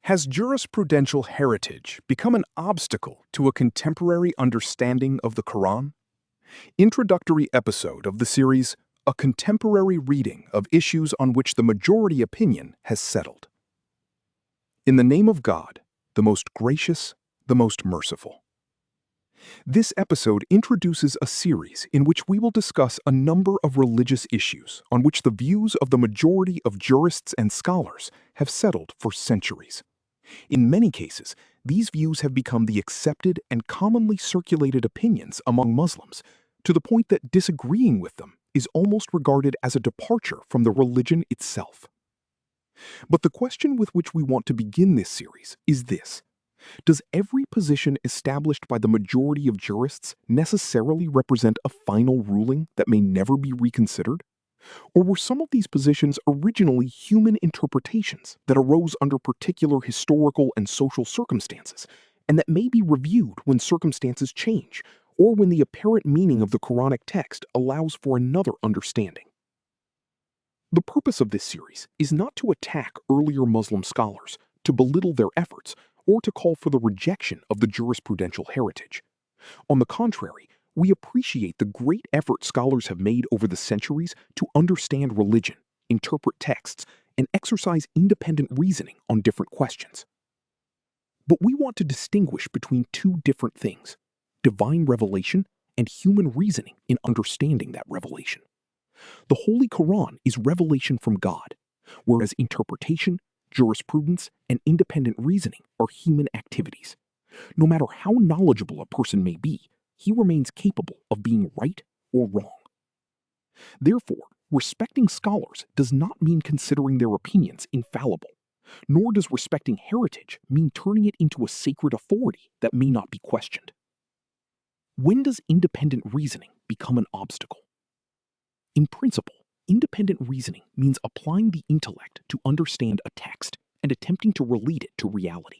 Has jurisprudential heritage become an obstacle to a contemporary understanding of the Qur'an? Introductory episode of the series, A Contemporary Reading of Issues on Which the Majority Opinion Has Settled. In the name of God, the most gracious, the most merciful. This episode introduces a series in which we will discuss a number of religious issues on which the views of the majority of jurists and scholars have settled for centuries. In many cases, these views have become the accepted and commonly circulated opinions among Muslims, to the point that disagreeing with them is almost regarded as a departure from the religion itself. But the question with which we want to begin this series is this: does every position established by the majority of jurists necessarily represent a final ruling that may never be reconsidered? Or were some of these positions originally human interpretations that arose under particular historical and social circumstances, and that may be reviewed when circumstances change, or when the apparent meaning of the Quranic text allows for another understanding? The purpose of this series is not to attack earlier Muslim scholars, to belittle their efforts, or to call for the rejection of the jurisprudential heritage. On the contrary, we appreciate the great effort scholars have made over the centuries to understand religion, interpret texts, and exercise independent reasoning on different questions. But we want to distinguish between two different things: divine revelation and human reasoning in understanding that revelation. The Holy Qur'an is revelation from God, whereas interpretation, jurisprudence, and independent reasoning are human activities. No matter how knowledgeable a person may be, he remains capable of being right or wrong. Therefore, respecting scholars does not mean considering their opinions infallible, nor does respecting heritage mean turning it into a sacred authority that may not be questioned. When does independent reasoning become an obstacle? In principle, independent reasoning means applying the intellect to understand a text and attempting to relate it to reality.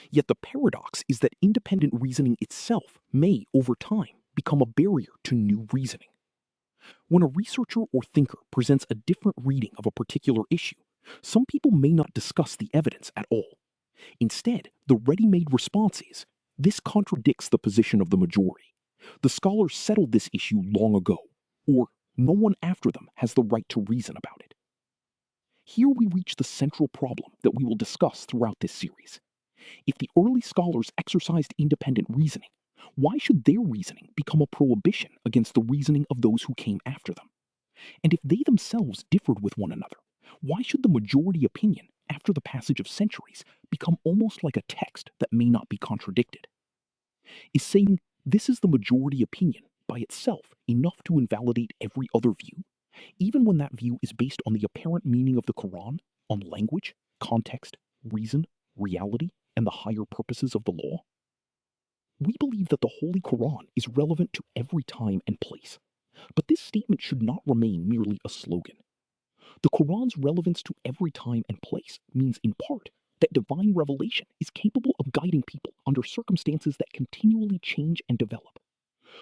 Yet the paradox is that independent reasoning itself may, over time, become a barrier to new reasoning. When a researcher or thinker presents a different reading of a particular issue, some people may not discuss the evidence at all. Instead, the ready-made response is, "This contradicts the position of the majority. The scholars settled this issue long ago," or "No one after them has the right to reason about it." Here we reach the central problem that we will discuss throughout this series. If the early scholars exercised independent reasoning, why should their reasoning become a prohibition against the reasoning of those who came after them? And if they themselves differed with one another, why should the majority opinion, after the passage of centuries, become almost like a text that may not be contradicted? Is saying this is the majority opinion by itself enough to invalidate every other view, even when that view is based on the apparent meaning of the Quran, on language, context, reason, reality, and the higher purposes of the law? We believe that the Holy Quran is relevant to every time and place, but this statement should not remain merely a slogan. The Quran's relevance to every time and place means, in part, that divine revelation is capable of guiding people under circumstances that continually change and develop.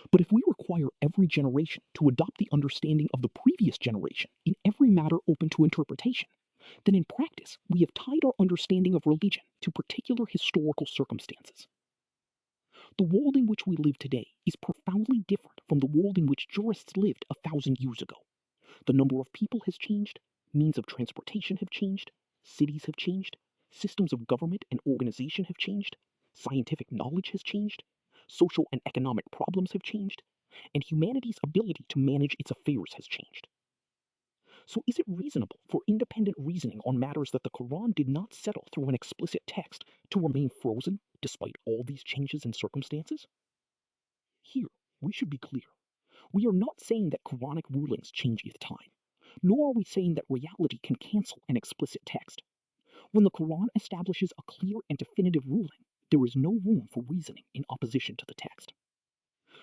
But if we require every generation to adopt the understanding of the previous generation in every matter open to interpretation, then in practice we have tied our understanding of religion to particular historical circumstances. The world in which we live today is profoundly different from the world in which jurists lived 1,000 years ago. The number of people has changed, means of transportation have changed, cities have changed, systems of government and organization have changed, scientific knowledge has changed, social and economic problems have changed, and humanity's ability to manage its affairs has changed. So is it reasonable for independent reasoning on matters that the Quran did not settle through an explicit text to remain frozen despite all these changes in circumstances? Here, we should be clear. We are not saying that Quranic rulings change with time, nor are we saying that reality can cancel an explicit text. When the Quran establishes a clear and definitive ruling, there is no room for reasoning in opposition to the text.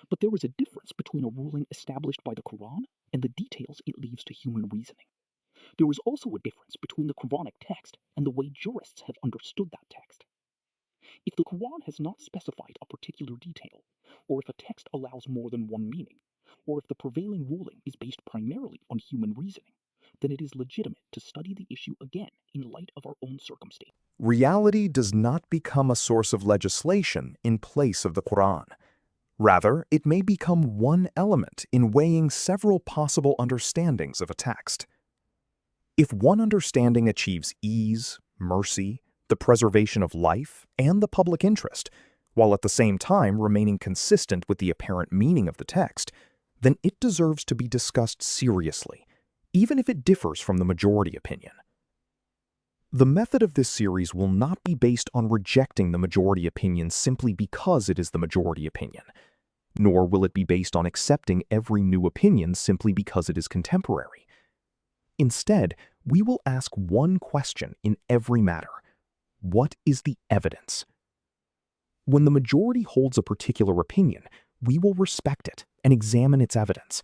But there is a difference between a ruling established by the Quran and the details it leaves to human reasoning. There is also a difference between the Quranic text and the way jurists have understood that text. If the Quran has not specified a particular detail, or if a text allows more than one meaning, or if the prevailing ruling is based primarily on human reasoning, then it is legitimate to study the issue again in light of our own circumstance. Reality does not become a source of legislation in place of the Qur'an. Rather, it may become one element in weighing several possible understandings of a text. If one understanding achieves ease, mercy, the preservation of life, and the public interest, while at the same time remaining consistent with the apparent meaning of the text, then it deserves to be discussed seriously, even if it differs from the majority opinion. The method of this series will not be based on rejecting the majority opinion simply because it is the majority opinion, nor will it be based on accepting every new opinion simply because it is contemporary. Instead, we will ask one question in every matter: what is the evidence? When the majority holds a particular opinion, we will respect it and examine its evidence.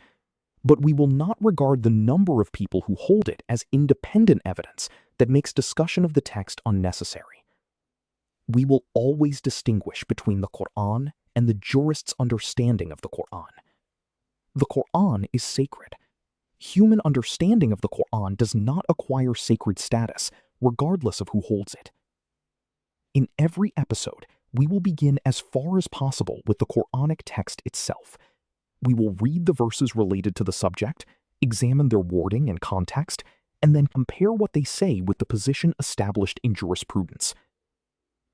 But we will not regard the number of people who hold it as independent evidence that makes discussion of the text unnecessary. We will always distinguish between the Qur'an and the jurist's understanding of the Qur'an. The Qur'an is sacred. Human understanding of the Qur'an does not acquire sacred status, regardless of who holds it. In every episode, we will begin as far as possible with the Qur'anic text itself. We will read the verses related to the subject, examine their wording and context, and then compare what they say with the position established in jurisprudence.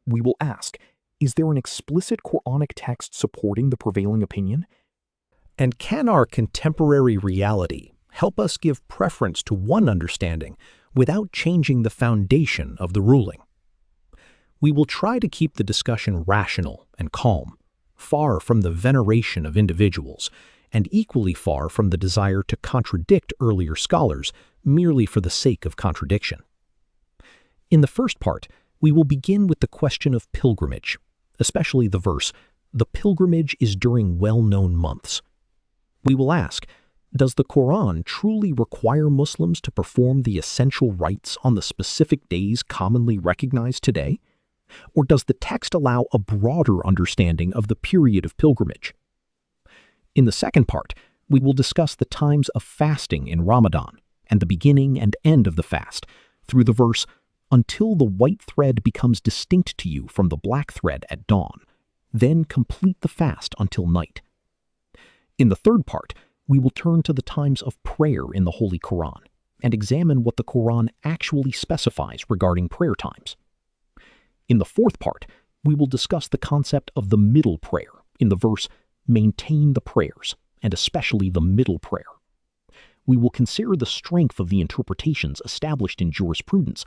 We will ask, is there an explicit Qur'anic text supporting the prevailing opinion? And can our contemporary reality help us give preference to one understanding without changing the foundation of the ruling? We will try to keep the discussion rational and calm, far from the veneration of individuals, and equally far from the desire to contradict earlier scholars merely for the sake of contradiction. In the first part, we will begin with the question of pilgrimage, especially the verse, "The pilgrimage is during well-known months." We will ask, does the Qur'an truly require Muslims to perform the essential rites on the specific days commonly recognized today? Or does the text allow a broader understanding of the period of pilgrimage? In the second part, we will discuss the times of fasting in Ramadan and the beginning and end of the fast through the verse, "Until the white thread becomes distinct to you from the black thread at dawn, then complete the fast until night." In the third part, we will turn to the times of prayer in the Holy Qur'an and examine what the Qur'an actually specifies regarding prayer times. In the fourth part, we will discuss the concept of the middle prayer in the verse, "Maintain the prayers, and especially the middle prayer." We will consider the strength of the interpretations established in jurisprudence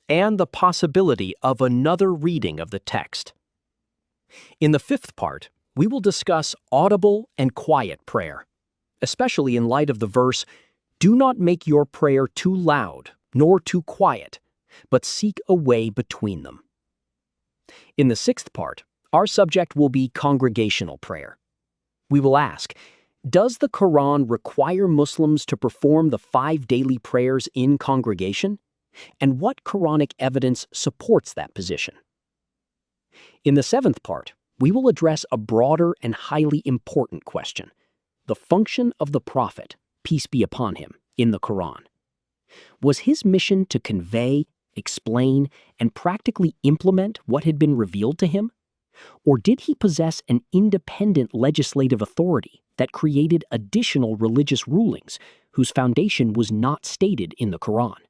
and the possibility of another reading of the text. In the fifth part, we will discuss audible and quiet prayer, especially in light of the verse, "Do not make your prayer too loud nor too quiet, but seek a way between them." In the sixth part, our subject will be congregational prayer. We will ask, does the Qur'an require Muslims to perform the 5 daily prayers in congregation? And what Qur'anic evidence supports that position? In the seventh part, we will address a broader and highly important question: the function of the Prophet, peace be upon him, in the Qur'an. Was his mission to convey, explain, and practically implement what had been revealed to him? Or did he possess an independent legislative authority that created additional religious rulings whose foundation was not stated in the Qur'an?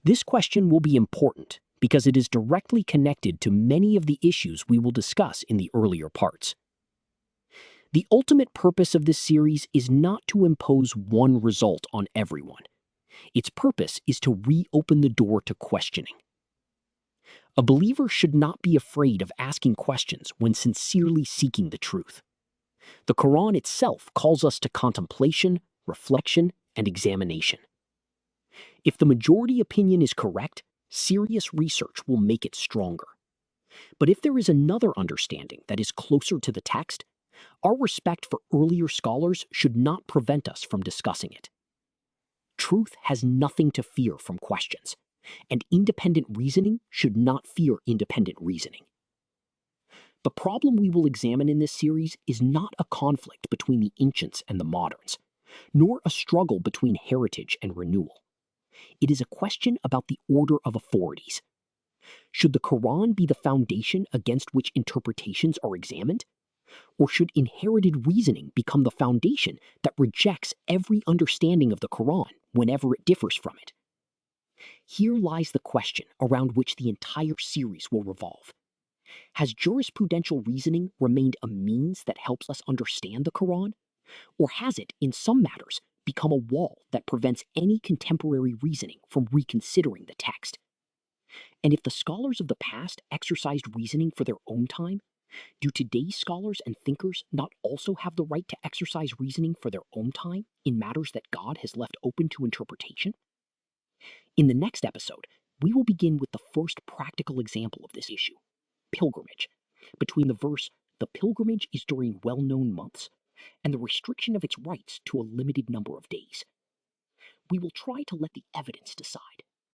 This question will be important because it is directly connected to many of the issues we will discuss in the earlier parts. The ultimate purpose of this series is not to impose one result on everyone. Its purpose is to reopen the door to questioning. A believer should not be afraid of asking questions when sincerely seeking the truth. The Qur'an itself calls us to contemplation, reflection, and examination. If the majority opinion is correct, serious research will make it stronger. But if there is another understanding that is closer to the text, our respect for earlier scholars should not prevent us from discussing it. Truth has nothing to fear from questions, and independent reasoning should not fear independent reasoning. The problem we will examine in this series is not a conflict between the ancients and the moderns, nor a struggle between heritage and renewal. It is a question about the order of authorities. Should the Qur'an be the foundation against which interpretations are examined? Or should inherited reasoning become the foundation that rejects every understanding of the Qur'an whenever it differs from it? Here lies the question around which the entire series will revolve. Has jurisprudential reasoning remained a means that helps us understand the Qur'an? Or has it, in some matters, become a wall that prevents any contemporary reasoning from reconsidering the text? And if the scholars of the past exercised reasoning for their own time, do today's scholars and thinkers not also have the right to exercise reasoning for their own time in matters that God has left open to interpretation? In the next episode, we will begin with the first practical example of this issue, pilgrimage, between the verse, "The pilgrimage is during well-known months," and the restriction of its rights to a limited number of days. We will try to let the evidence decide,